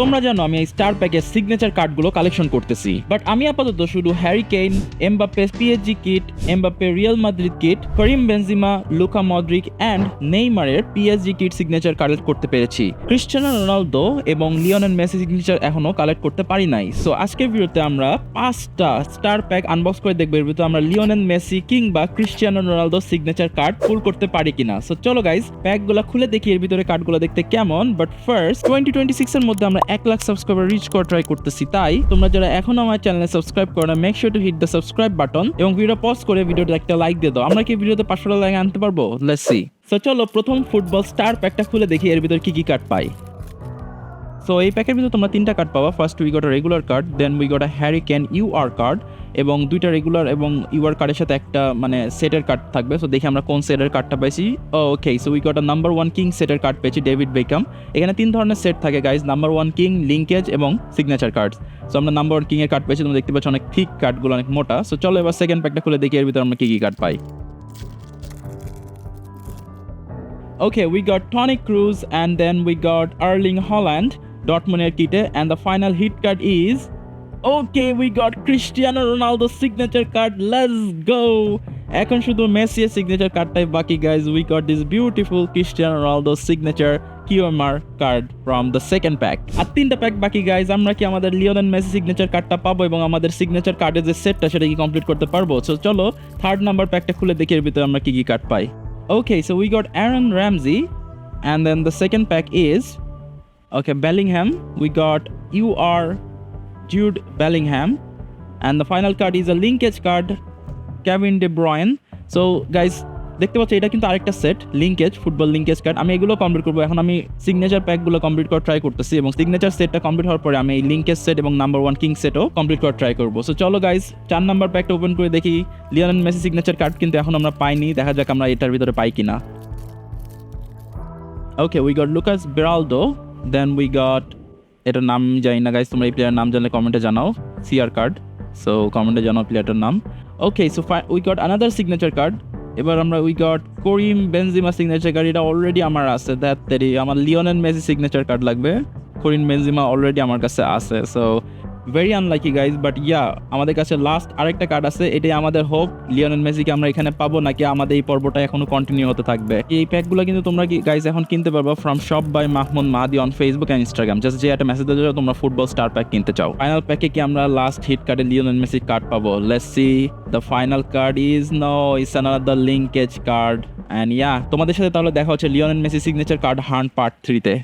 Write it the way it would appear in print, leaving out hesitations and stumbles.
তোমরা জানো আমি এই স্টার প্যাকের সিগনেচার কার্ডগুলো কালেকশন করতেছি, বাট আমি আপাতত শুধু Harry Kane, Mbappe PSG kit, Mbappe Real Madrid kit, Karim Benzema, Luka Modric and নেইমারের পিএসজি কিট সিগনেচার কালেক্ট করতে পেরেছি। ক্রিস্টিয়ানো রোনালদো এবং লিওনেল মেসি সিগনেচার এখনো কালেক্ট করতে পারি নাই। সো আজকের ভিডিওতে আমরা 5টা স্টার প্যাক আনবক্স করে দেখবো এর ভিতরে আমরা লিওনেল মেসি কিংবা ক্রিস্টিয়ানো রোনালদো সিগনেচার কার্ড পুল করতে পারি কিনা। সো চলো গাইজ প্যাকগুলো খুলে দেখি এর ভিতরে কার্ডগুলো দেখতে কেমন। বাট ফার্স্ট 2026 এর মধ্যে আমরা 1 লাখ সাবস্ক্রাইবার রিচ করা ট্রাই করতেছি, তাই তোমরা যারা এখনো আমার চ্যানেলে সাবস্ক্রাইব করো না, make sure to hit the subscribe button এবং ভিডিও পজ করে ভিডিওতে একটা লাইক দিয়ে দাও। আমরা কি ভিডিওতে 500 লাইক আনতে পারবো? Let's see. সো চলো প্রথম ফুটবল স্টার প্যাকটা খুলে দেখি এর ভিতর কি কি কার্ড পাই। সো এই প্যাকের ভিতরে তোমরা 3টা কার্ড পাবা। First we got a regular card, then we got a Harry Kane your card এবং 2টা রেগুলার এবং ইউআর কার্ডের সাথে একটা মানে সেটের কার্ড থাকবে। সো দেখি আমরা কোন সেটের কার্ডটা পাইছি। Okay, so we got a number 1 king সেটের কার্ড পেয়েছি, ডেভিড বেকহাম। এখানে 3 ধরনের সেট থাকে গাইজ, নাম্বার 1 কিং, লিঙ্কেজ এবং সিগনেচার কার্ড। সো আমরা নাম্বার 1 কিং এর কার্ড পেয়েছি, তোমরা দেখতে পাচ্ছ অনেক ঠিক কার্ডগুলো অনেক মোটা। সো চলো এবার সেকেন্ড প্যাকটা খুলে দেখি এর ভিতরে আমরা কি কি card pi. Okay, we got Toni Kroos and then we got Erling Haaland, Dortmundeর কিটে, and the final hit card is okay, we got Cristiano Ronaldo signature card. Let's go. এখন শুধু মেসি এর সিগনেচার কার্ডটাই বাকি guys. We got this beautiful Cristiano Ronaldo signature QMR card from the second pack. আর 3টা pack বাকি guys. আমরা কি আমাদের Lionel Messi signature কার্ডটা পাবো এবং আমাদের সিগনেচার কার্ডের যে সেটটা সেটা কি কমপ্লিট করতে পারবো? সো চলো থার্ড নাম্বার প্যাকটা খুলে দেখি এর ভিতরে আমরা কি কি card pi. Okay, so we got Aaron Ramsey, and then the second pack is okay, Bellingham. We got Jude Bellingham, and the final card is a linkage card, Kevin De Bruyne. So guys, দেখতে পাচ্ছ এটা কিন্তু আরেকটা set, linkage, football linkage card. আমি এগুলো complete করবো। এখন আমি সিগনেচার প্যাকগুলো কমপ্লিট করার ট্রাই করতেছি এবং সিগনেচার সেটটা কমপ্লিট হওয়ার পরে আমি এই লিঙ্কেজ সেট এবং নাম্বার 1 কিং সেটও কমপ্লিট করার ট্রাই করবো। সো চলো গাইজ 4 নাম্বার প্যাকটা ওপেন করে দেখি। লিওনেল মেসি সিগনেচার কার্ড কিন্তু এখন আমরা পাইনি, দেখা যাক আমরা এটার ভিতরে পাই কিনা। Okay, we got Lucas Beraldo, then we got, এটার নাম জানি না গাইজ, তোমরা এই প্লেয়ারের নাম জানলে কমেন্টে জানাও। সিআর কার্ড, সো কমেন্টে জানাও প্লেয়ারটার নাম। Okay, so we got another signature card. এবার আমরা we got Karim Benzema signature card, এটা অলরেডি আমার আছে। দ্যাটেরি আমার লিওনেল মেসি সিগনেচার কার্ড লাগবে, করিম বেনজিমা অলরেডি আমার কাছে আছে। So very unlucky guys, but yeah আমাদের কাছে লাস্ট আরেকটা কার্ড আছে। এটাই আমাদের হোপ লিওনেল মেসিকে আমরা এখানে পাবো নাকি আমাদের এই পর্বটা এখনো কন্টিনিউ হতে থাকবে। এই প্যাকগুলো কিন্তু তোমরা কি গাইজ এখন কিনতে পারবা from shop by Mahmud Mahadi on Facebook and Instagram. Just যে একটা মেসেজ দিয়ে তোমরা ফুটবল স্টার প্যাক কিনতে চাও। ফাইনাল প্যাকে কি আমরা লাস্ট হিট কার্ডে লিওনেল মেসি কার্ড পাবো? Let's see. The final card is no, it's another linkage card. And yeah তোমাদের সাথে তাহলে দেখা হচ্ছে Lionel Messi signature card hunt part 3 তে।